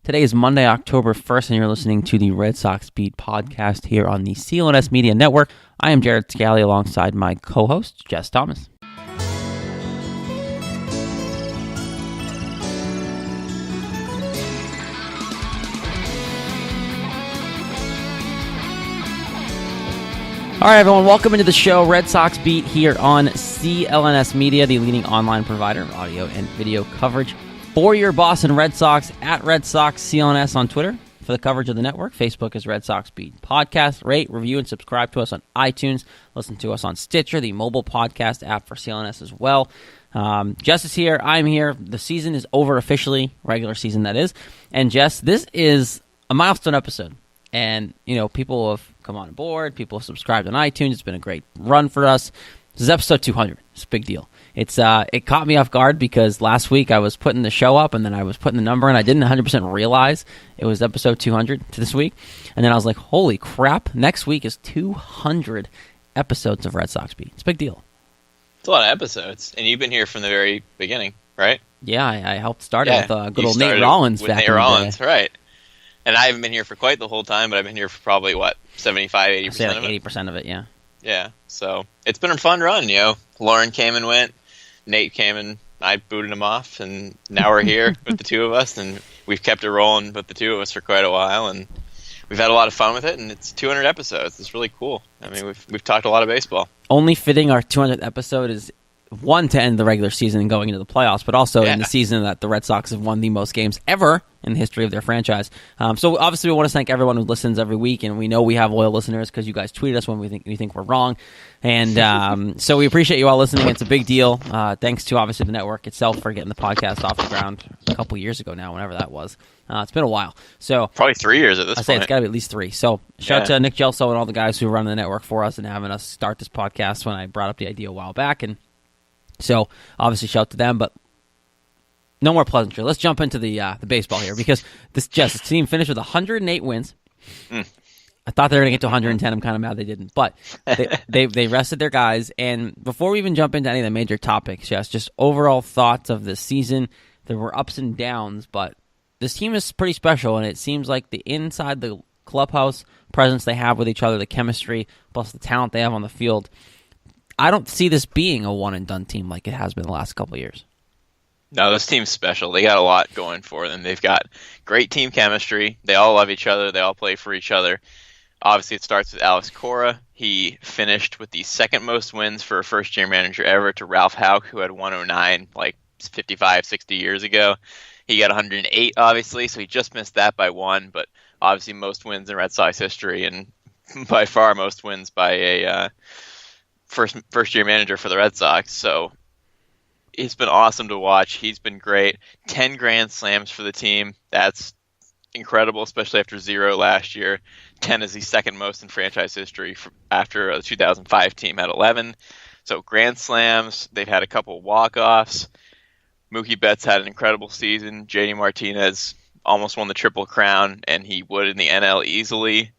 Today is Monday, October 1st, and you're listening to the Red Sox Beat podcast here on the CLNS Media Network. I am Jared Scali alongside my co-host, Jess Thomas. All right, everyone, welcome into the show, Red Sox Beat here on CLNS Media, the leading online provider of audio and video coverage for your Boston Red Sox, at Red Sox CLNS on Twitter for the coverage of the network. Facebook is Red Sox Beat Podcast. Rate, review, and subscribe to us on iTunes. Listen to us on Stitcher, the mobile podcast app for CLNS as well. Jess is here. I'm here. The season is over officially, regular season that is. And Jess, this is a milestone episode. And, you know, people have come on board. People have subscribed on iTunes. It's been a great run for us. This is episode 200. It's a big deal. It caught me off guard because last week I was putting the show up and then I was putting the number and I didn't 100% realize it was episode 200 to this week. And then I was like, holy crap, next week is 200 episodes of Red Sox Beat. It's a big deal. It's a lot of episodes. And you've been here from the very beginning, right? Yeah, I helped start it with good old Nate Rollins back in the day. Right. And I haven't been here for quite the whole time, but I've been here for probably, 75, 80% I'd say like of it? 80% of it, yeah. Yeah, so it's been a fun run, you know. Lauren came and went, Nate came and I booted him off, and now we're here with the two of us, and we've kept it rolling with the two of us for quite a while, and we've had a lot of fun with it, and it's 200 episodes. It's really cool. I mean, we've talked a lot of baseball. Only fitting our 200th episode is one to end the regular season and going into the playoffs, but also in the season that the Red Sox have won the most games ever in the history of their franchise. So obviously we want to thank everyone who listens every week, and we know we have loyal listeners because you guys tweet us when we think we're wrong. And so we appreciate you all listening. It's a big deal. Thanks to obviously the network itself for getting the podcast off the ground a couple years ago now, whenever that was. It's been a while. So probably 3 years at this point. I say it's got to be at least 3. So shout out to Nick Gelso and all the guys who run the network for us and having us start this podcast when I brought up the idea a while back. And so obviously shout out to them, but no more pleasantry. Let's jump into the baseball here because this team finished with 108 wins. I thought they were going to get to 110. I'm kind of mad they didn't, but they rested their guys. And before we even jump into any of the major topics, just overall thoughts of this season. There were ups and downs, but this team is pretty special, and it seems like the inside the clubhouse presence they have with each other, the chemistry, plus the talent they have on the field. I don't see this being a one-and-done team like it has been the last couple of years. No, this team's special. They got a lot going for them. They've got great team chemistry. They all love each other. They all play for each other. Obviously, it starts with Alex Cora. He finished with the second most wins for a first-year manager ever to Ralph Houck, who had 109 like 55, 60 years ago. He got 108, obviously, so he just missed that by 1, but obviously most wins in Red Sox history and by far most wins by a first-year manager for the Red Sox. So it's been awesome to watch. He's been great. 10 grand slams for the team. That's incredible, especially after 0 last year. 10 is the second most in franchise history after the 2005 team had 11. So grand slams. They've had a couple walk-offs. Mookie Betts had an incredible season. JD Martinez almost won the Triple Crown, and he would in the NL easily.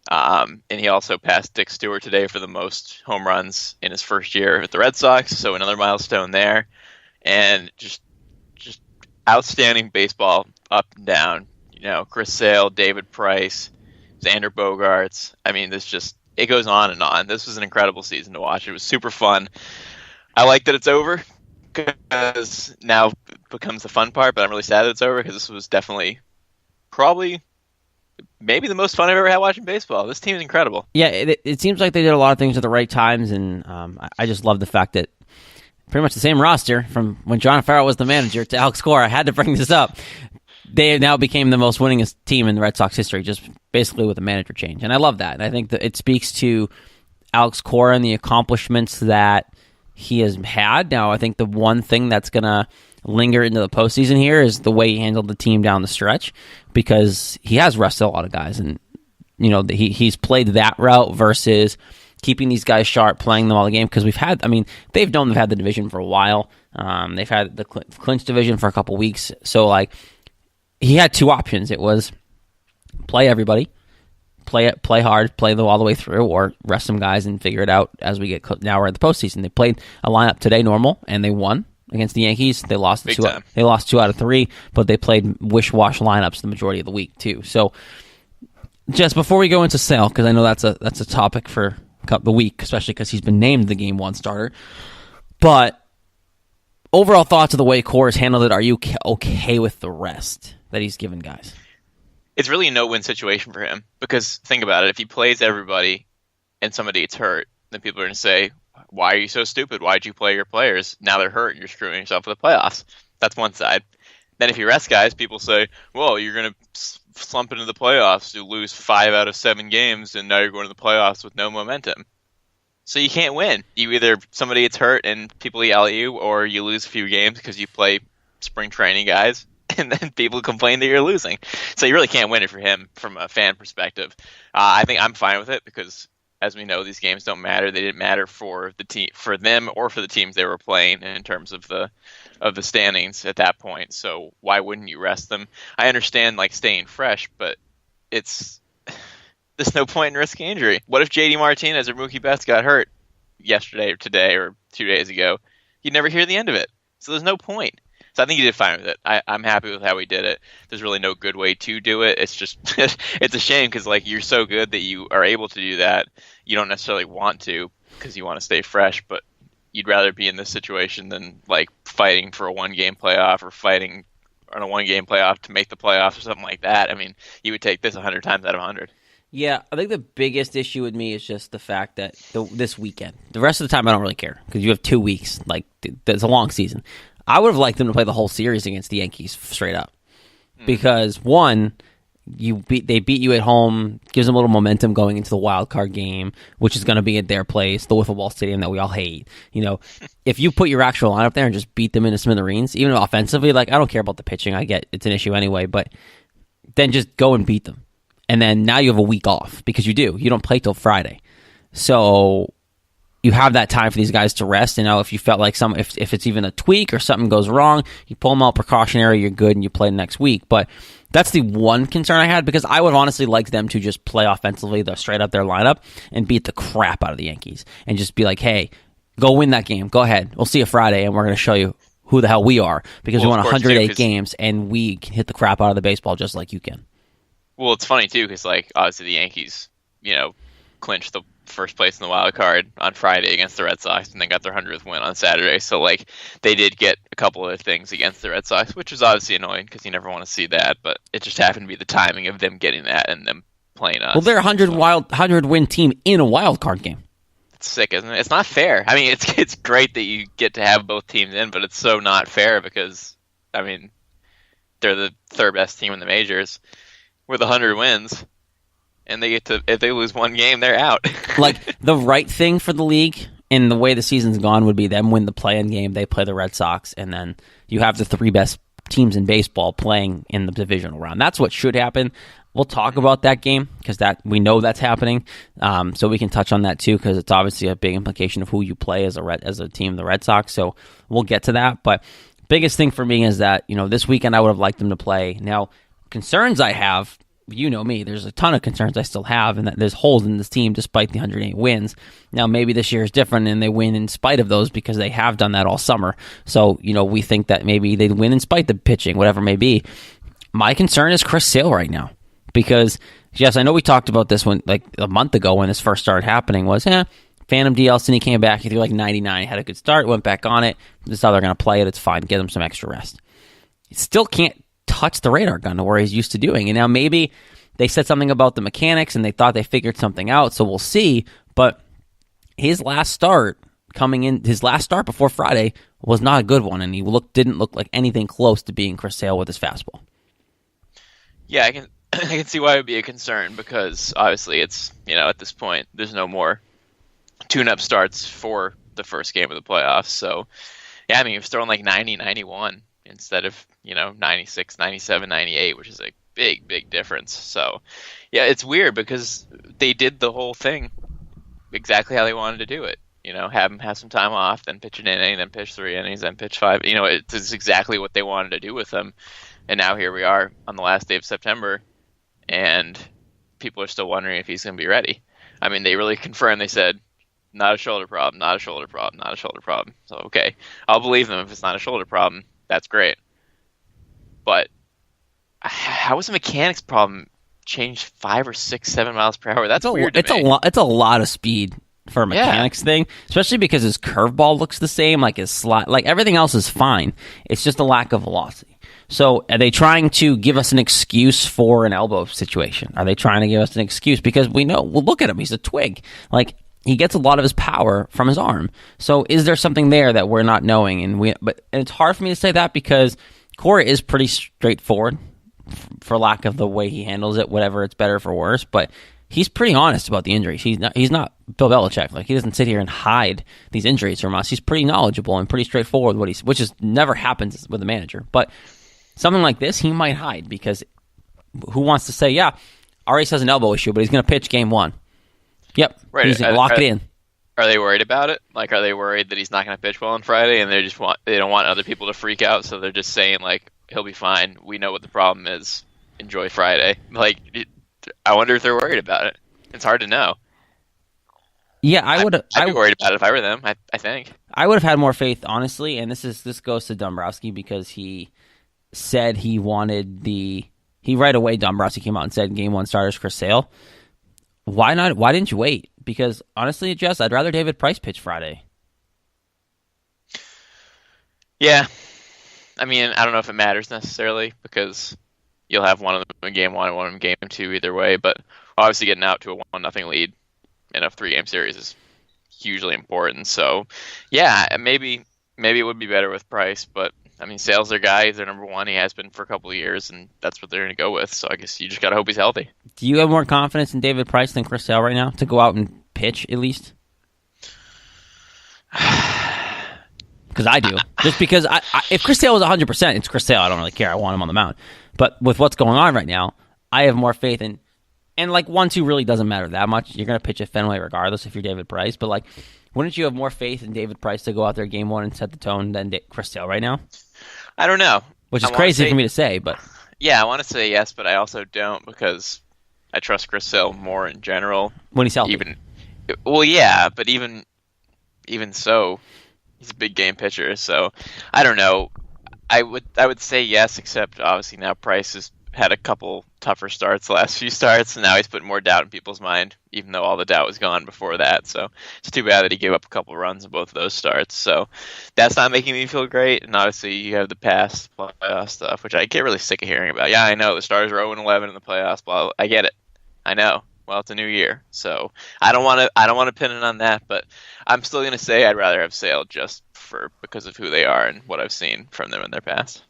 And he also passed Dick Stewart today for the most home runs in his first year at the Red Sox. So another milestone there. And just outstanding baseball up and down. You know, Chris Sale, David Price, Xander Bogaerts. I mean, it goes on and on. This was an incredible season to watch. It was super fun. I like that it's over because now it becomes the fun part, but I'm really sad that it's over because this was definitely probably maybe the most fun I've ever had watching baseball. This team is incredible. Yeah, it seems like they did a lot of things at the right times, and I just love the fact that pretty much the same roster from when John Farrell was the manager to Alex Cora. I had to bring this up. They now became the most winningest team in the Red Sox history, just basically with a manager change. And I love that. And I think that it speaks to Alex Cora and the accomplishments that he has had. Now, I think the one thing that's going to linger into the postseason here is the way he handled the team down the stretch, because he has rested a lot of guys. And, you know, he's played that route versus keeping these guys sharp, playing them all the game. Because they've known they've had the division for a while. They've had the clinch division for a couple weeks. So, like, he had two options. It was play everybody, play hard, play them all the way through, or rest some guys and figure it out as we get now we're at the postseason. They played a lineup today normal, and they won. against the Yankees. They lost Big time. They lost 2 out of 3, but they played wish-wash lineups the majority of the week too. So, just before we go into Sale, because I know that's a topic for the week, especially because he's been named the Game 1 starter. But overall thoughts of the way Cora's handled it. Are you okay with the rest that he's given guys? It's really a no-win situation for him because think about it. If he plays everybody and somebody gets hurt, then people are going to say, why are you so stupid? Why'd you play your players? Now they're hurt. You're screwing yourself for the playoffs. That's one side. Then if you rest guys, people say, well, you're going to slump into the playoffs. You lose 5 out of 7 games, and now you're going to the playoffs with no momentum. So you can't win. You either somebody gets hurt and people yell at you, or you lose a few games because you play spring training guys, and then people complain that you're losing. So you really can't win it for him from a fan perspective. I think I'm fine with it because, as we know, these games don't matter. They didn't matter for the team, for them, or for the teams they were playing in terms of the standings at that point. So why wouldn't you rest them? I understand like staying fresh, but there's no point in risking injury. What if JD Martinez or Mookie Betts got hurt yesterday or today or 2 days ago? You'd never hear the end of it. So there's no point. So I think he did fine with it. I'm happy with how he did it. There's really no good way to do it. It's just it's a shame because like you're so good that you are able to do that. You don't necessarily want to because you want to stay fresh, but you'd rather be in this situation than like fighting for a 1-game playoff or fighting on a 1-game playoff to make the playoffs or something like that. I mean, you would take this 100 times out of 100. Yeah, I think the biggest issue with me is just the fact that this weekend, the rest of the time I don't really care because you have 2 weeks. Like, it's a long season. I would have liked them to play the whole series against the Yankees straight up because, one, they beat you at home, gives them a little momentum going into the wild card game, which is going to be at their place, the wiffle ball stadium that we all hate. You know, if you put your actual lineup there and just beat them into smithereens, even offensively, like I don't care about the pitching. I get it's an issue anyway, but then just go and beat them. And then now you have a week off because you don't play till Friday. So you have that time for these guys to rest. And now if you felt like if it's even a tweak or something goes wrong, you pull them out precautionary, you're good, and you play next week. But that's the one concern I had because I would honestly like them to just play offensively, straight up their lineup, and beat the crap out of the Yankees. And just be like, hey, go win that game. Go ahead. We'll see you Friday, and we're going to show you who the hell we are because we won 108 games, and we can hit the crap out of the baseball just like you can. Well, it's funny, too, because, like, obviously the Yankees, clinched the first place in the wild card on Friday against the Red Sox and then got their 100th win on Saturday. So, like, they did get a couple of things against the Red Sox, which was obviously annoying because you never want to see that. But it just happened to be the timing of them getting that and them playing us. Well, they're a 100-win team in a wild card game. It's sick, isn't it? It's not fair. I mean, it's great that you get to have both teams in, but it's so not fair because, I mean, they're the third best team in the majors with 100 wins, and they get to, if they lose one game, they're out. Like, the right thing for the league and the way the season's gone would be them win the play-in game, they play the Red Sox, and then you have the 3 best teams in baseball playing in the divisional round. That's what should happen. We'll talk about that game because we know that's happening, so we can touch on that too because it's obviously a big implication of who you play as a team, the Red Sox. So we'll get to that. But biggest thing for me is that this weekend I would have liked them to play. Now, concerns I have, you know me, there's a ton of concerns I still have, and that there's holes in this team despite the 108 wins. Now, maybe this year is different, and they win in spite of those because they have done that all summer. So, we think that maybe they'd win in spite of the pitching, whatever it may be. My concern is Chris Sale right now because, yes, I know we talked about this one like a month ago when this first started happening was, Phantom DL, and he came back, he threw like 99, had a good start, went back on it. This is how they're going to play it. It's fine. Get him some extra rest. He still can't touch the radar gun to where he's used to doing. And now maybe they said something about the mechanics and they thought they figured something out, so we'll see. But his last start before Friday was not a good one, and he didn't look like anything close to being Chris Sale with his fastball. Yeah, I can see why it would be a concern because obviously it's, at this point, there's no more tune-up starts for the first game of the playoffs. So, yeah, I mean, he was throwing like 90, 91 instead of, 96, 97, 98, which is a big, big difference. So, yeah, it's weird because they did the whole thing exactly how they wanted to do it. Have him have some time off, then pitch an inning, then pitch 3 innings, then pitch 5. It's exactly what they wanted to do with him. And now here we are on the last day of September, and people are still wondering if he's going to be ready. I mean, they really confirmed. They said not a shoulder problem, not a shoulder problem, not a shoulder problem. So, okay, I'll believe them if it's not a shoulder problem. That's great. But how is a mechanics problem change 5 or 6, 7 miles per hour? That's weird to me. It's a lot of speed for a mechanics thing, especially because his curveball looks the same, like his slot, like everything else is fine. It's just a lack of velocity. So are they trying to give us an excuse for an elbow situation? Are they trying to give us an excuse? Because we know, well, look at him. He's a twig. Like, he gets a lot of his power from his arm. So is there something there that we're not knowing? And it's hard for me to say that because Cora is pretty straightforward for lack of the way he handles it, whatever, it's better for worse. But he's pretty honest about the injuries. He's not Bill Belichick. Like, he doesn't sit here and hide these injuries from us. He's pretty knowledgeable and pretty straightforward with which is never happens with a manager. But something like this, he might hide because who wants to say, yeah, Arias has an elbow issue, but he's going to pitch game 1. Yep, right. He's lock it in. Are they worried about it? Like, are they worried that he's not going to pitch well on Friday, and they don't want other people to freak out, so they're just saying, like, he'll be fine. We know what the problem is. Enjoy Friday. Like, I wonder if they're worried about it. It's hard to know. Yeah, I'd be worried about it if I were them. I think I would have had more faith, honestly. And this goes to Dombrowski because he said he wanted he right away. Dombrowski came out and said game 1 starters Chris Sale. Why not? Why didn't you wait? Because honestly, Jess, I'd rather David Price pitch Friday. Yeah, I mean, I don't know if it matters necessarily because you'll have one of them in game 1 and one of them in game 2 either way. But obviously, getting out to a 1-0 lead in a 3-game series is hugely important. So, yeah, maybe it would be better with Price, but I mean, Sale's their guy. He's their number 1. He has been for a couple of years, and that's what they're going to go with. So I guess you just got to hope he's healthy. Do you have more confidence in David Price than Chris Sale right now to go out and pitch at least? Because I do. Just because if Chris Sale was 100%, it's Chris Sale. I don't really care. I want him on the mound. But with what's going on right now, I have more faith in. And like 1-2 really doesn't matter that much. You're going to pitch at Fenway regardless if you're David Price. But like, wouldn't you have more faith in David Price to go out there game 1 and set the tone than Chris Sale right now? I don't know. Which is crazy for me to say, but yeah, I want to say yes, but I also don't because I trust Chris Sale more in general. When he's healthy. Well, yeah, but even so, he's a big game pitcher. So I don't know. I would say yes, except obviously now Price has had a couple tougher starts the last few starts, and now he's putting more doubt in people's mind, even though all the doubt was gone before that. So it's too bad that he gave up a couple runs in both of those starts. So that's not making me feel great. And obviously you have the past playoff stuff, which I get really sick of hearing about. Yeah, I know the Stars are 0-11 in the playoffs. Blah, I get it. I know. Well, it's a new year, so I don't want to pin it on that. But I'm still going to say I'd rather have Sale just because of who they are and what I've seen from them in their past.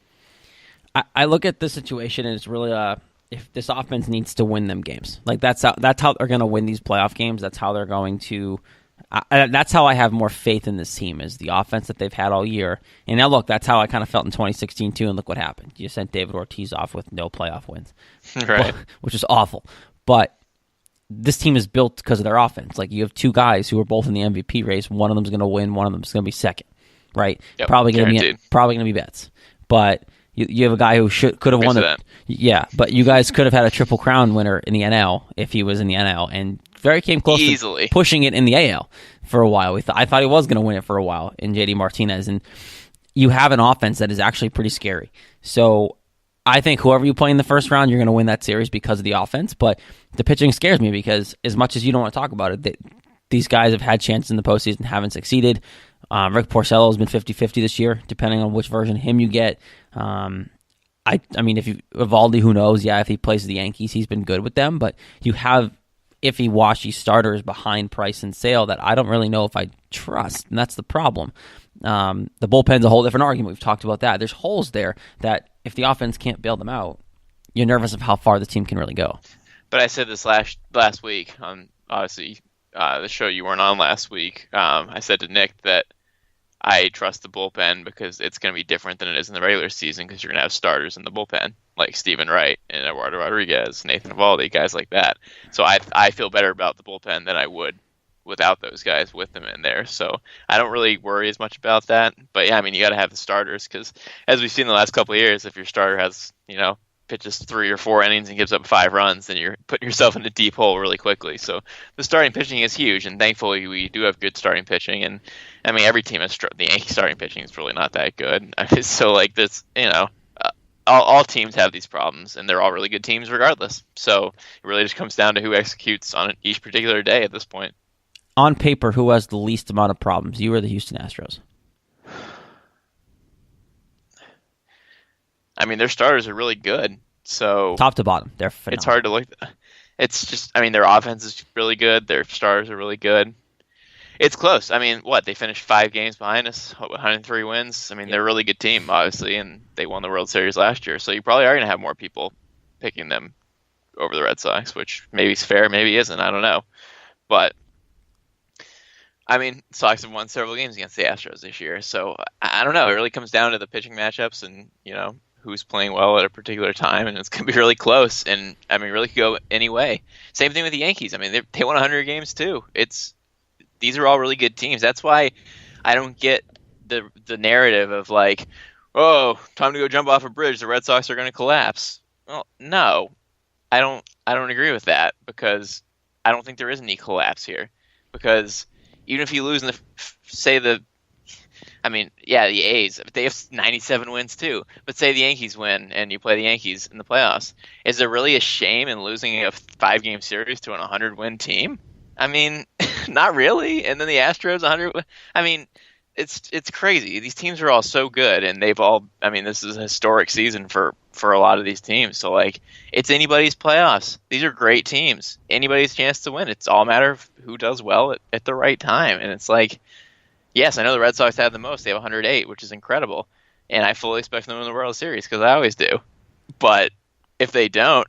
I look at this situation and it's really if this offense needs to win them games, like that's how they're going to win these playoff games. That's how they're going to. That's how I have more faith in this team is the offense that they've had all year. And now look, that's how I kind of felt in 2016 too. And look what happened. You sent David Ortiz off with no playoff wins, right? Which is awful. But this team is built because of their offense. Like you have 2 guys who are both in the MVP race. One of them is going to win. One of them is going to be second. Right? Yep, probably going to be Betts, but. You have a guy who could have won it. Yeah, but you guys could have had a Triple Crown winner in the NL if he was in the NL, and very came close easily to pushing it in the AL for a while. I thought he was going to win it for a while in JD Martinez, and you have an offense that is actually pretty scary. So I think whoever you play in the first round, you're going to win that series because of the offense, but the pitching scares me because as much as you don't want to talk about it, these guys have had chances in the postseason and haven't succeeded. Rick Porcello has been 50-50 this year, depending on which version of him you get. I mean, if Evaldi, who knows? Yeah, if he plays the Yankees, he's been good with them. But you have iffy-washy starters behind Price and Sale that I don't really know if I trust, and that's the problem. The bullpen's a whole different argument. We've talked about that. There's holes there that if the offense can't bail them out, you're nervous of how far the team can really go. But I said this last week on obviously the show you weren't on last week. I said to Nick that I trust the bullpen because it's going to be different than it is in the regular season because you're going to have starters in the bullpen like Stephen Wright and Eduardo Rodriguez, Nathan Evaldi, guys like that. So I feel better about the bullpen than I would without those guys with them in there. So I don't really worry as much about that. But yeah, I mean, you got to have the starters because as we've seen the last couple of years, if your starter has, pitches 3 or 4 innings and gives up 5 runs, then you're putting yourself in a deep hole really quickly. So the starting pitching is huge, and thankfully we do have good starting pitching. And I mean, every team has the Yankees starting pitching is really not that good. So like this, all teams have these problems, and they're all really good teams regardless. So it really just comes down to who executes on each particular day at this point. On paper, who has the least amount of problems? You or the Houston Astros? I mean, their starters are really good. So top to bottom, they're phenomenal. It's hard to look. It's just, I mean, their offense is really good. Their starters are really good. It's close. I mean, they finished 5 games behind us, 103 wins. I mean, they're a really good team, obviously, and they won the World Series last year. So you probably are going to have more people picking them over the Red Sox, which maybe is fair, maybe isn't. I don't know. But, I mean, Sox have won several games against the Astros this year. So I don't know. It really comes down to the pitching matchups and, who's playing well at a particular time, and it's going to be really close. And, I mean, really could go any way. Same thing with the Yankees. I mean, they won 100 games too. These are all really good teams. That's why I don't get the narrative of like, oh, time to go jump off a bridge. The Red Sox are going to collapse. Well, no, I don't agree with that, because I don't think there is any collapse here. Because even if you lose in the A's, they have 97 wins too. But say the Yankees win and you play the Yankees in the playoffs. Is there really a shame in losing a 5-game series to an 100-win team? I mean, not really. And then the Astros 100. I mean, it's crazy. These teams are all so good, and they've all. I mean, this is a historic season for a lot of these teams. So like, it's anybody's playoffs. These are great teams. Anybody's chance to win. It's all a matter of who does well at the right time. And it's like, yes, I know the Red Sox have the most. They have 108, which is incredible, and I fully expect them to win the World Series because I always do. But if they don't,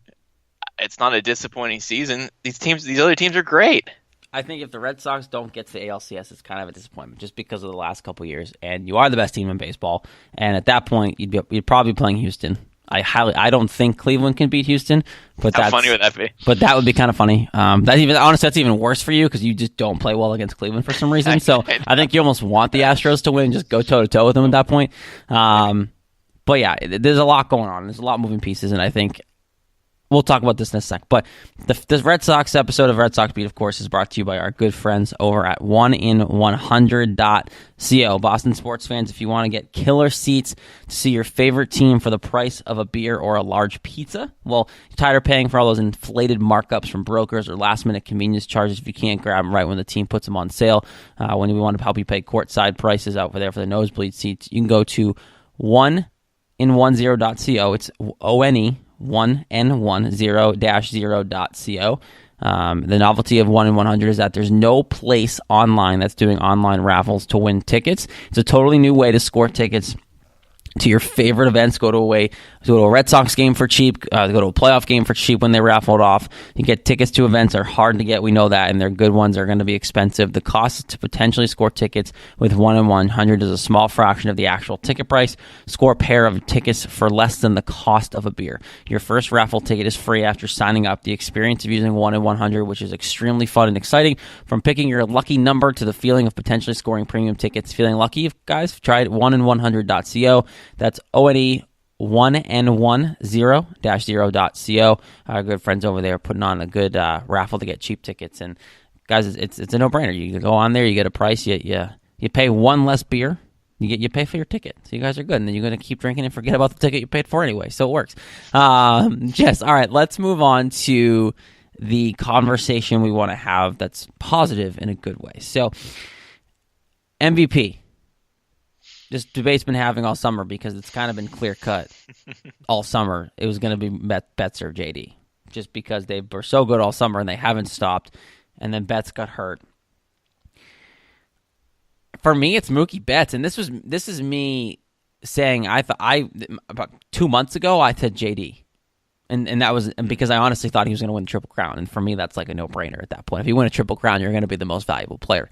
it's not a disappointing season. These other teams are great. I think if the Red Sox don't get to the ALCS, it's kind of a disappointment just because of the last couple of years. And you are the best team in baseball. And at that point, you'd probably be playing Houston. I don't think Cleveland can beat Houston. But how funny would that be? But that would be kind of funny. That's even worse for you because you just don't play well against Cleveland for some reason. So I think you almost want the Astros to win and just go toe-to-toe with them at that point. But yeah, there's a lot going on. There's a lot of moving pieces, and I think we'll talk about this in a sec. But the Red Sox episode of Red Sox Beat, of course, is brought to you by our good friends over at 1in100.co. Boston sports fans, if you want to get killer seats to see your favorite team for the price of a beer or a large pizza, well, you're tired of paying for all those inflated markups from brokers or last-minute convenience charges if you can't grab them right when the team puts them on sale. When we want to help you pay courtside prices out there for the nosebleed seats, you can go to 1in10.co. It's ONE. 1n10-0.co. The novelty of 1in100 is that there's no place online that's doing online raffles to win tickets. It's a totally new way to score tickets to your favorite events. Go to a Red Sox game for cheap. Go to a playoff game for cheap when they raffle it off. You get tickets to events are hard to get. We know that, and their good ones are going to be expensive. The cost to potentially score tickets with 1in100 is a small fraction of the actual ticket price. Score a pair of tickets for less than the cost of a beer. Your first raffle ticket is free after signing up. The experience of using 1in100, which is extremely fun and exciting, from picking your lucky number to the feeling of potentially scoring premium tickets. Feeling lucky, guys? Try it. 1in100.co. That's ONE10-0.co. Our good friends over there are putting on a good raffle to get cheap tickets. And guys, it's a no-brainer. You go on there, you get a price, you pay one less beer, you pay for your ticket. So you guys are good. And then you're going to keep drinking and forget about the ticket you paid for anyway. So it works. Jess, all right, let's move on to the conversation we want to have that's positive in a good way. So MVP. This debate's been having all summer because it's kind of been clear-cut all summer. It was going to be Betts or JD, just because they were so good all summer and they haven't stopped, and then Betts got hurt. For me, it's Mookie Betts, and this is me saying about 2 months ago I said JD, and that was because I honestly thought he was going to win the Triple Crown, and for me that's like a no-brainer at that point. If you win a Triple Crown, you're going to be the most valuable player.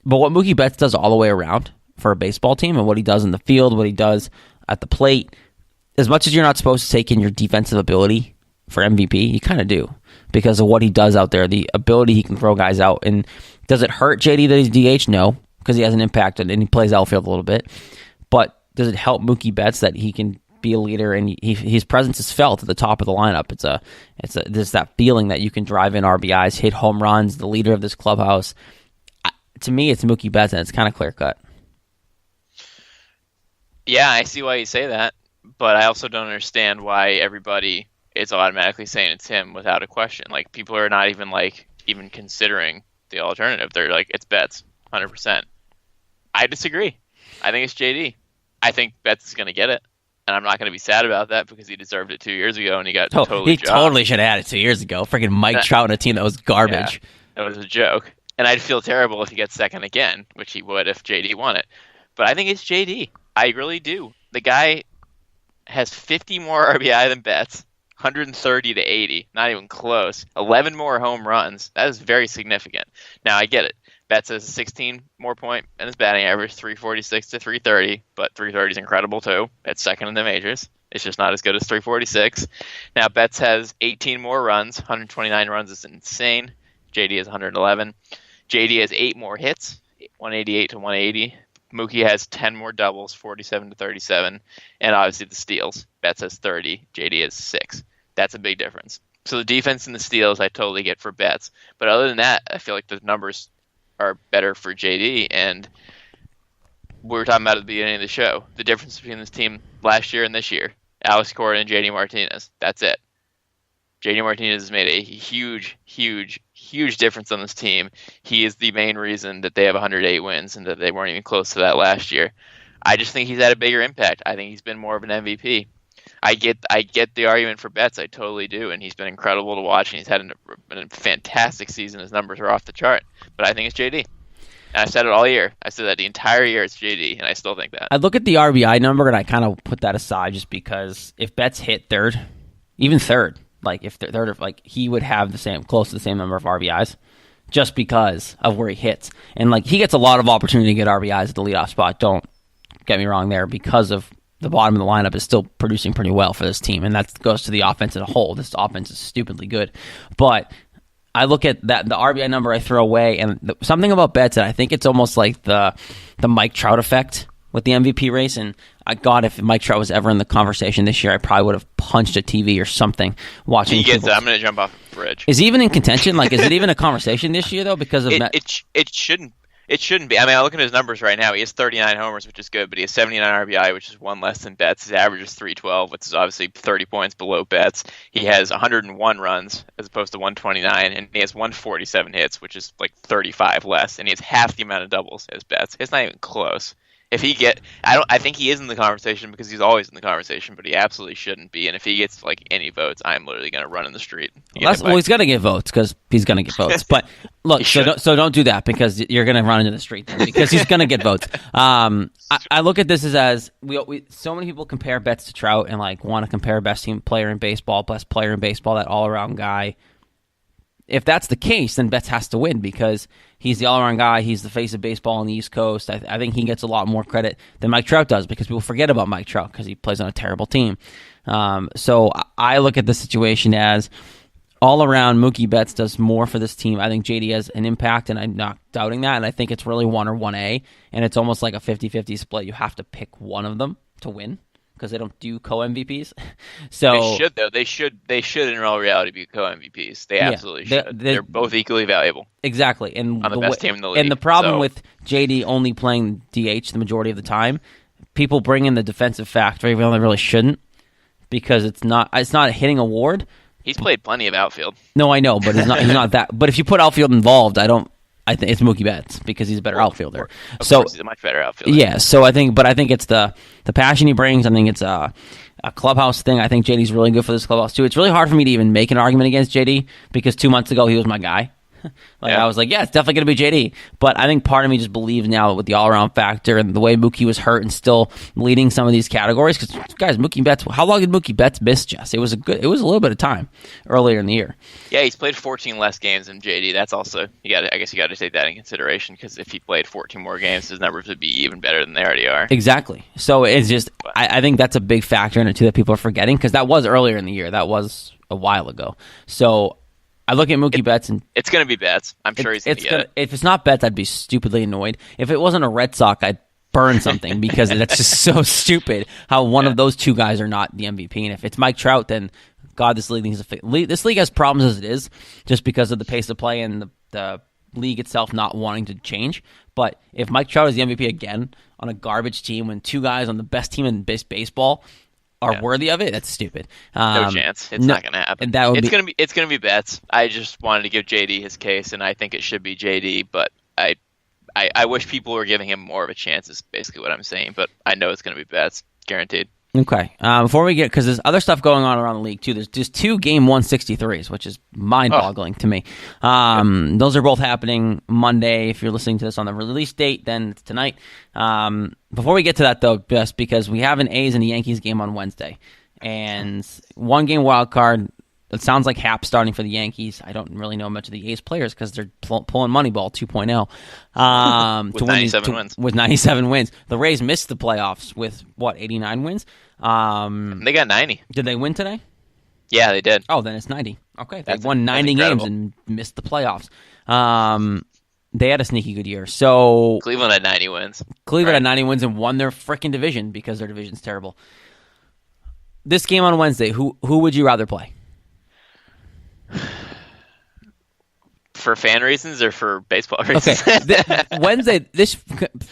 But what Mookie Betts does all the way around for a baseball team, and what he does in the field, what he does at the plate, as much as you're not supposed to take in your defensive ability for MVP, you kind of do because of what he does out there, the ability he can throw guys out. And does it hurt JD that he's DH? No, because he has an impact and he plays outfield a little bit. But does it help Mookie Betts that he can be a leader, and his presence is felt at the top of the lineup. There's that feeling that you can drive in RBIs, hit home runs, the leader of this clubhouse. To me, it's Mookie Betts, and it's kind of clear cut. Yeah, I see why you say that, but I also don't understand why everybody is automatically saying it's him without a question. Like, people are not even considering the alternative. They're like, it's Betts, 100%. I disagree. I think it's JD. I think Betts is going to get it, and I'm not going to be sad about that because he deserved it 2 years ago, and he got totally jobbed. Totally should have had it 2 years ago. Freaking Mike Trout in a team that was garbage. Yeah, that was a joke. And I'd feel terrible if he gets second again, which he would if JD won it. But I think it's JD. I really do. The guy has 50 more RBI than Betts, 130 to 80, not even close. 11 more home runs. That is very significant. Now, I get it. Betts has a 16 more point in his batting average, 346 to 330, but 330 is incredible too. It's second in the majors. It's just not as good as 346. Now, Betts has 18 more runs. 129 runs is insane. JD has 111. JD has 8 more hits, 188 to 180. Mookie has 10 more doubles, 47 to 37. And obviously the steals. Betts has 30. JD has 6. That's a big difference. So the defense and the steals I totally get for Betts. But other than that, I feel like the numbers are better for JD. And we were talking about at the beginning of the show, the difference between this team last year and this year. Alex Cora and JD Martinez. That's it. JD Martinez has made a huge difference on this team. He is the main reason that they have 108 wins and that they weren't even close to that last year. I just think he's had a bigger impact. I think he's been more of an MVP. I get the argument for Betts. I totally do, and he's been incredible to watch, and he's had a fantastic season. His numbers are off the chart, but I think it's JD. And I've said it all year. I said that the entire year it's JD, and I still think that. I look at the RBI number, and I kind of put that aside just because if Betts hit third, even third, like if third, like he would have close to the same number of RBIs, just because of where he hits, and like he gets a lot of opportunity to get RBIs at the leadoff spot. Don't get me wrong there, because of the bottom of the lineup is still producing pretty well for this team, and that goes to the offense as a whole. This offense is stupidly good, but I look at that the RBI number I throw away, and something about Betts, and I think it's almost like the Mike Trout effect with the MVP race. And God, if Mike Trout was ever in the conversation this year, I probably would have punched a TV or something watching. He gets that. I'm going to jump off a bridge. Is he even in contention? Like, is it even a conversation this year though? Because of it shouldn't. It shouldn't be. I mean, I look at his numbers right now. He has 39 homers, which is good, but he has 79 RBI, which is one less than Betts. His average is 312, which is obviously 30 points below Betts. He has 101 runs as opposed to 129, and he has 147 hits, which is like 35 less, and he has half the amount of doubles as Betts. It's not even close. If he I think he is in the conversation because he's always in the conversation, but he absolutely shouldn't be. And if he gets like any votes, I'm literally going to run in the street. Well, he's going to get votes because he's going to get votes. But look, so don't do that because you're going to run into the street then, because he's going to get votes. I look at this as we so many people compare Betts to Trout and like want to compare best team player in baseball, best player in baseball, that all around guy. If that's the case, then Betts has to win because he's the all-around guy. He's the face of baseball on the East Coast. I think he gets a lot more credit than Mike Trout does because people forget about Mike Trout because he plays on a terrible team. So I look at the situation as all-around Mookie Betts does more for this team. I think JD has an impact, and I'm not doubting that. And I think it's really 1 or 1A, and it's almost like a 50-50 split. You have to pick one of them to win, because they don't do co-MVPs. So they should, though. They should in all reality be co-MVPs. They absolutely should. They're both equally valuable. Exactly. And on the best team in the league. And the problem with JD only playing DH the majority of the time, people bring in the defensive factor, even though they really shouldn't, because it's not a hitting award. He's played plenty of outfield. No, I know, but he's not that. But if you put outfield involved, I think it's Mookie Betts because he's a better outfielder. Of course, he's a much better outfielder. Yeah, so I think it's the passion he brings. I think it's a clubhouse thing. I think JD's really good for this clubhouse too. It's really hard for me to even make an argument against JD because 2 months ago he was my guy. I was like, yeah, it's definitely going to be JD. But I think part of me just believes now with the all-around factor and the way Mookie was hurt and still leading some of these categories. Because, guys, Mookie Betts, how long did Mookie Betts miss, Jess? It was a little bit of time earlier in the year. Yeah, he's played 14 less games than JD. That's also, I guess you got to take that in consideration because if he played 14 more games, his numbers would be even better than they already are. Exactly. So it's just, I think that's a big factor in it too that people are forgetting because that was earlier in the year. That was a while ago. So I look at Mookie Betts and it's going to be Betts. I'm sure he's going to get it. If it's not Betts, I'd be stupidly annoyed. If it wasn't a Red Sox, I'd burn something because that's just so stupid how one of those two guys are not the MVP. And if it's Mike Trout, then God, this league needs to fix. This league has problems as it is, just because of the pace of play and the league itself not wanting to change. But if Mike Trout is the MVP again on a garbage team, when two guys on the best team in baseball are worthy of it, that's stupid. No chance. It's not going to happen. It's going to be Betts. I just wanted to give JD his case, and I think it should be JD. But I wish people were giving him more of a chance. Is basically what I'm saying. But I know it's going to be Betts, guaranteed. Okay. Before we get, because there's other stuff going on around the league too. There's just 2 Game 163s, which is mind-boggling to me. Those are both happening Monday. If you're listening to this on the release date, then it's tonight. Before we get to that, though, just because we have an A's and the Yankees game on Wednesday, and 1-game wild card. It sounds like Happ starting for the Yankees. I don't really know much of the A's players because they're pulling Moneyball 2.0. With 97 wins. With 97 wins. The Rays missed the playoffs with, 89 wins? They got 90. Did they win today? Yeah, they did. Oh, then it's 90. Okay, they won 90 games and missed the playoffs. They had a sneaky good year. So Cleveland had 90 wins. Cleveland had 90 wins and won their freaking division because their division's terrible. This game on Wednesday, who would you rather play? For fan reasons or for baseball reasons? Okay. Wednesday,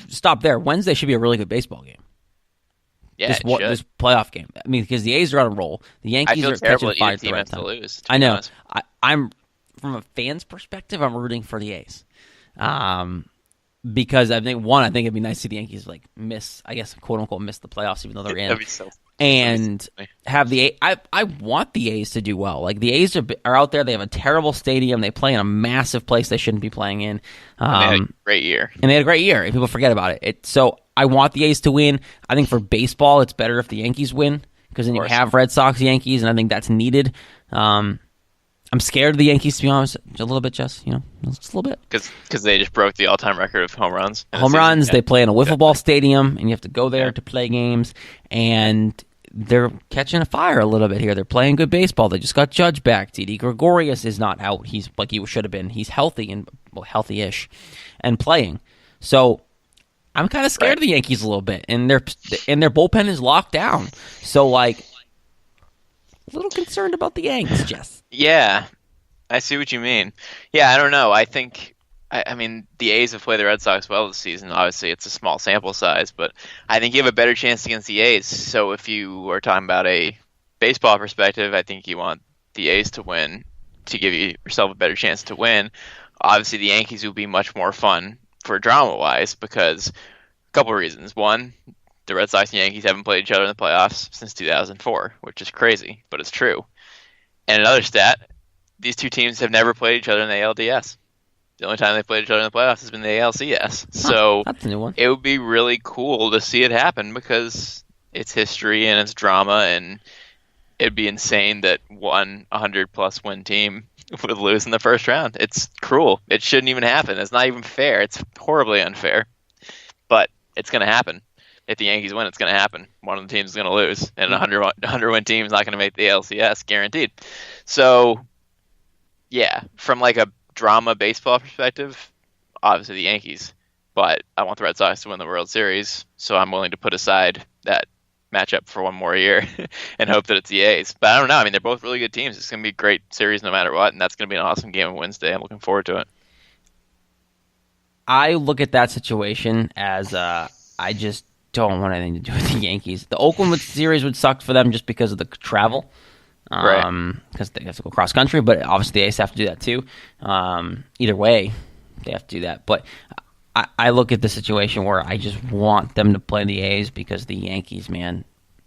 stop there. Wednesday should be a really good baseball game. Yeah, this playoff game. I mean, because the A's are on a roll. The Yankees are catching fire at the right time. Lose, I know. I'm from a fan's perspective, I'm rooting for the A's. Because I think it'd be nice to see the Yankees miss, I guess, quote unquote, miss the playoffs, even though they're in. That'd be so. And have the I want the A's to do well. Like, the A's are out there. They have a terrible stadium. They play in a massive place they shouldn't be playing in. And they had a great year. And they had a great year. People forget about it. So I want the A's to win. I think for baseball, it's better if the Yankees win, because then you have Red Sox, Yankees, and I think that's needed. I'm scared of the Yankees, to be honest, a little bit, Jess. Just a little bit. Because they just broke the all-time record of home runs. They play in a wiffle ball stadium, and you have to go there to play games. And they're catching a fire a little bit here. They're playing good baseball. They just got Judge back. Didi Gregorius is not out. He's like he should have been. He's healthy and healthy-ish and playing. So I'm kind of scared of the Yankees a little bit, and their bullpen is locked down. So a little concerned about the Yanks, Jess. Yeah, I see what you mean. Yeah, I don't know. I think, I mean, the A's have played the Red Sox well this season. Obviously, it's a small sample size, but I think you have a better chance against the A's. So if you are talking about a baseball perspective, I think you want the A's to win to give yourself a better chance to win. Obviously, the Yankees will be much more fun for drama-wise because a couple of reasons. One, the Red Sox and Yankees haven't played each other in the playoffs since 2004, which is crazy, but it's true. And another stat, these two teams have never played each other in the ALDS. The only time they played each other in the playoffs has been the ALCS. So that's a new one. It would be really cool to see it happen because it's history and it's drama, and it'd be insane that one 100-plus win team would lose in the first round. It's cruel. It shouldn't even happen. It's not even fair. It's horribly unfair. But it's going to happen. If the Yankees win, it's going to happen. One of the teams is going to lose, and a 100-win team is not going to make the ALCS, guaranteed. So, yeah, from a drama baseball perspective, obviously the Yankees, but I want the Red Sox to win the World Series, so I'm willing to put aside that matchup for one more year and hope that it's the A's. But I don't know. I mean, they're both really good teams. It's going to be a great series no matter what, and that's going to be an awesome game on Wednesday. I'm looking forward to it. I look at that situation as I just don't want anything to do with the Yankees. The Oakland series would suck for them just because of the travel. Because they have to go cross country, but obviously the A's have to do that too. Either way, they have to do that. But I look at the situation where I just want them to play the A's because the Yankees, man,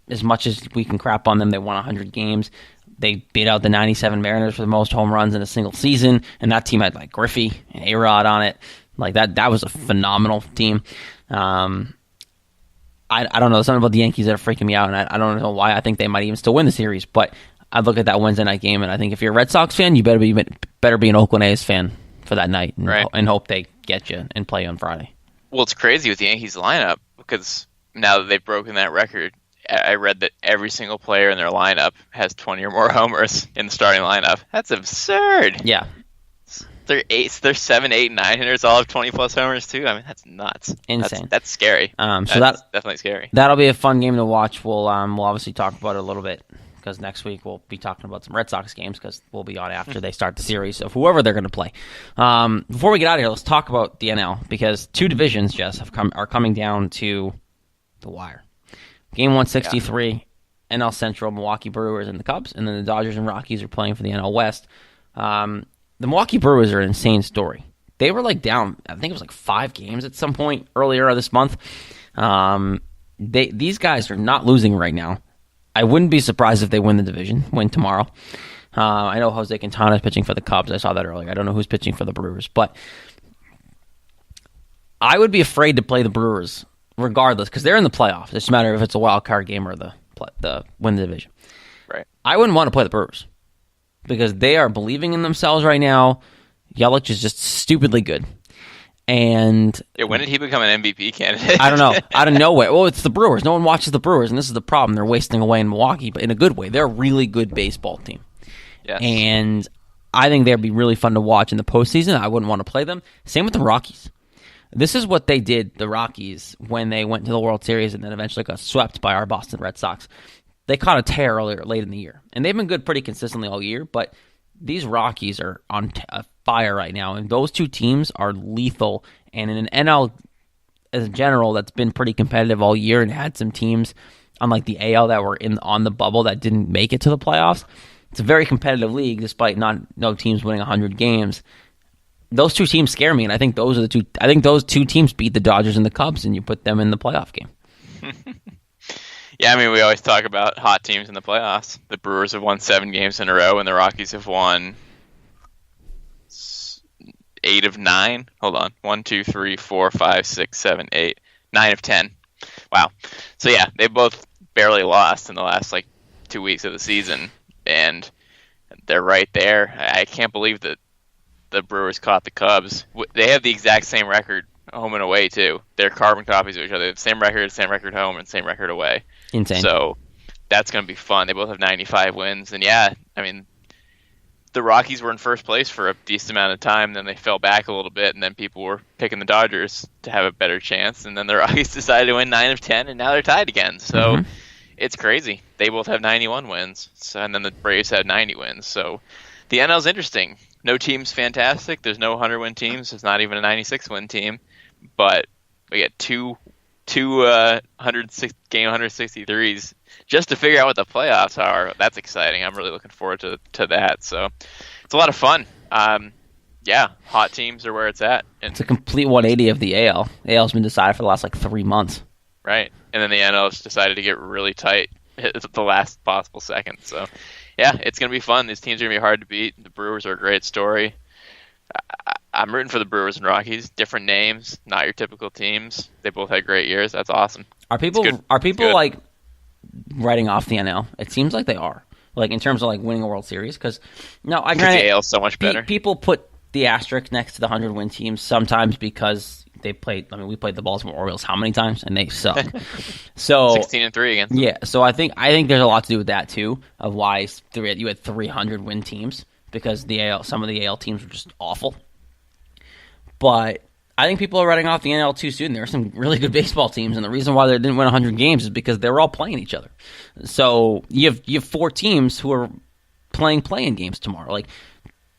as much as we can crap on them, they won 100 games. They beat out the 97 Mariners for the most home runs in a single season, and that team had Griffey and A-Rod on it. That was a phenomenal team. I don't know. There's something about the Yankees that are freaking me out, and I don't know why. I think they might even still win the series, but I look at that Wednesday night game, and I think if you're a Red Sox fan, you better be an Oakland A's fan for that night, and hope they get you and play you on Friday. Well, it's crazy with the Yankees lineup because now that they've broken that record, I read that every single player in their lineup has 20 or more homers in the starting lineup. That's absurd. Yeah. They're 7, 8, 9 hitters all have 20+ homers too. I mean, that's nuts. Insane. That's scary. So that's definitely scary. That'll be a fun game to watch. We'll obviously talk about it a little bit because next week we'll be talking about some Red Sox games because we'll be on after they start the series of whoever they're going to play. Before we get out of here, let's talk about the NL because two divisions, Jess, are coming down to the wire. Game 163, NL Central, Milwaukee Brewers and the Cubs, and then the Dodgers and Rockies are playing for the NL West. The Milwaukee Brewers are an insane story. They were down, I think it was 5 games at some point earlier this month. These guys are not losing right now. I wouldn't be surprised if they win tomorrow. I know Jose Quintana is pitching for the Cubs. I saw that earlier. I don't know who's pitching for the Brewers, but I would be afraid to play the Brewers regardless because they're in the playoffs. It's just a matter if it's a wild card game or the win the division. Right. I wouldn't want to play the Brewers because they are believing in themselves right now. Yelich is just stupidly good. And when did he become an MVP candidate? I don't know. Out of nowhere. Well, it's the Brewers. No one watches the Brewers, and this is the problem. They're wasting away in Milwaukee, but in a good way. They're a really good baseball team. Yes. And I think they'd be really fun to watch in the postseason. I wouldn't want to play them. Same with the Rockies. This is what they did, the Rockies, when they went to the World Series and then eventually got swept by our Boston Red Sox. They caught a tear late in the year. And they've been good pretty consistently all year, but these Rockies are on fire right now. And those two teams are lethal. And in an NL, as a general, that's been pretty competitive all year and had some teams, unlike the AL, that were on the bubble that didn't make it to the playoffs. It's a very competitive league, despite no teams winning 100 games. Those two teams scare me, and I think those are the two. I think those two teams beat the Dodgers and the Cubs, and you put them in the playoff game. Yeah, I mean, we always talk about hot teams in the playoffs. The Brewers have won 7 games in a row, and the Rockies have won 8 of 9. Hold on. 1, 2, 3, 4, 5, 6, 7, 8. 9 of 10. Wow. So, yeah, they both barely lost in the last, 2 weeks of the season, and they're right there. I can't believe that the Brewers caught the Cubs. They have the exact same record home and away, too. They're carbon copies of each other. They have the same record home, and same record away. Insane. So that's going to be fun. They both have 95 wins. And, yeah, I mean, the Rockies were in first place for a decent amount of time. Then they fell back a little bit, and then people were picking the Dodgers to have a better chance. And then the Rockies decided to win 9 of 10, and now they're tied again. So it's crazy. They both have 91 wins, and then the Braves had 90 wins. So the NL's interesting. No team's fantastic. There's no 100-win teams. There's not even a 96-win team. But we get two 163s just to figure out what the playoffs are. That's exciting. I'm really looking forward to that. So it's a lot of fun. Yeah, hot teams are where it's at. And it's a complete 180 of the AL. AL's been decided for the last 3 months. Right. And then the NL's decided to get really tight at the last possible second. So, yeah, it's going to be fun. These teams are going to be hard to beat. The Brewers are a great story. I'm rooting for the Brewers and Rockies. Different names, not your typical teams. They both had great years. That's awesome. Are people writing off the NL? It seems like they are. In terms of winning a World Series, because the AL is so much better. People put the asterisk next to the 100-win teams sometimes because they played. I mean, we played the Baltimore Orioles how many times, and they suck. So 16-3 against them. Yeah, so I think there's a lot to do with that too, of why you had 300-win teams because some of the AL teams were just awful. But I think people are writing off the NL too soon. There are some really good baseball teams, and the reason why they didn't win 100 games is because they were all playing each other. So you have 4 teams who are playing play-in games tomorrow.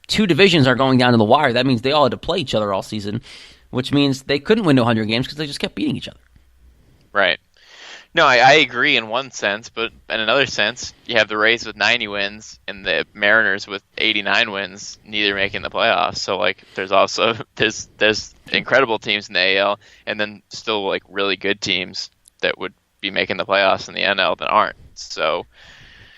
2 divisions are going down to the wire. That means they all had to play each other all season, which means they couldn't win 100 games because they just kept beating each other. Right. No, I agree in one sense, but in another sense, you have the Rays with 90 wins and the Mariners with 89 wins, neither making the playoffs. So there's also there's incredible teams in the AL, and then still really good teams that would be making the playoffs in the NL that aren't. So,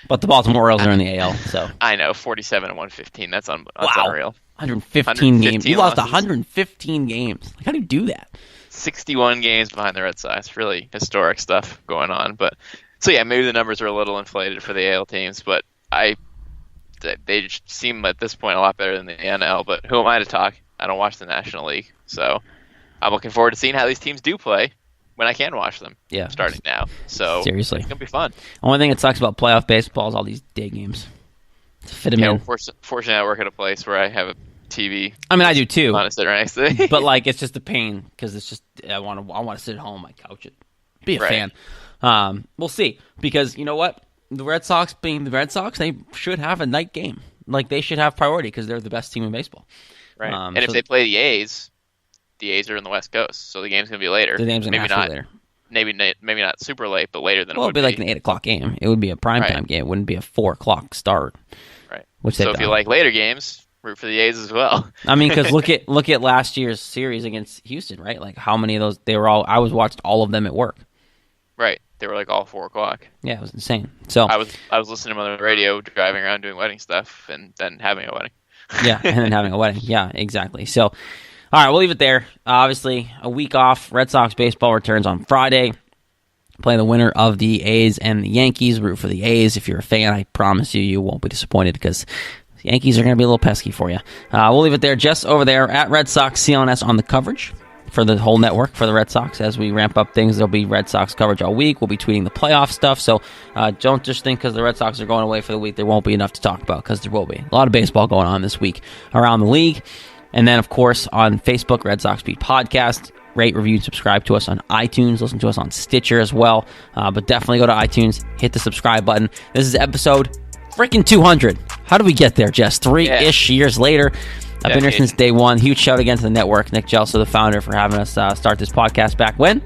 but the Baltimore Orioles are in the AL. So I know 47 and 115. That's wow. Unreal. 115 games. You lost 115 games. How do you do that? 61 games behind the Red Sox. Really historic stuff going on. But so yeah, maybe the numbers are a little inflated for the AL teams, but they just seem at this point a lot better than the NL. But who am I to talk? I don't watch the National League, so I'm looking forward to seeing how these teams do play when I can watch them. Yeah, starting now. So seriously, it's gonna be fun. Only thing that sucks about playoff baseball is all these day games. To fit them in. Fortunately, I work at a place where I have a TV. I mean, I do too. I want to sit right next to me. But like, it's just a pain because it's just I want to sit at home on my couch and be a fan. We'll see, because you know what, the Red Sox being the Red Sox, they should have a night game. Like, they should have priority because they're the best team in baseball. Right. And if they play the A's are in the West Coast, so the game's gonna be later. The game's gonna be later. Maybe not super late, but later than it would be. Like an 8 o'clock game. It would be a primetime game. It wouldn't be a 4 o'clock start. Right. So if you like later games, root for the A's as well. I mean, because look at last year's series against Houston, right? Like, how many of those I watched all of them at work. Right. They were like all 4 o'clock. Yeah, it was insane. So I was listening to them on the radio, driving around doing wedding stuff, and then having a wedding. Yeah, and then having a wedding. Yeah, exactly. So, all right, we'll leave it there. Obviously, a week off. Red Sox baseball returns on Friday. Play the winner of the A's and the Yankees. Root for the A's. If you're a fan, I promise you won't be disappointed, because the Yankees are going to be a little pesky for you. We'll leave it there. Just over there at Red Sox CLNS on the coverage for the whole network for the Red Sox. As we ramp up things, there'll be Red Sox coverage all week. We'll be tweeting the playoff stuff, so don't just think because the Red Sox are going away for the week there won't be enough to talk about, because there will be. A lot of baseball going on this week around the league. And then, of course, on Facebook, Red Sox Beat Podcast. Rate, review, and subscribe to us on iTunes. Listen to us on Stitcher as well. But definitely go to iTunes, hit the subscribe button. This is episode freaking 200. How did we get there, Jess? 3-ish years later. I've been here since day one. Huge shout again to the network. Nick Gelso, the founder, for having us start this podcast back when.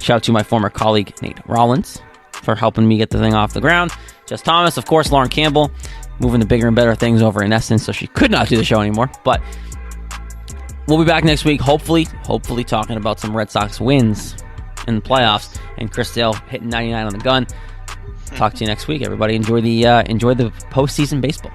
Shout out to my former colleague, Nate Rollins, for helping me get the thing off the ground. Jess Thomas, of course, Lauren Campbell, moving to bigger and better things over in Essence, so she could not do the show anymore. But we'll be back next week, hopefully talking about some Red Sox wins in the playoffs, and Chris Sale hitting 99 on the gun. Talk to you next week, everybody. Enjoy the postseason baseball.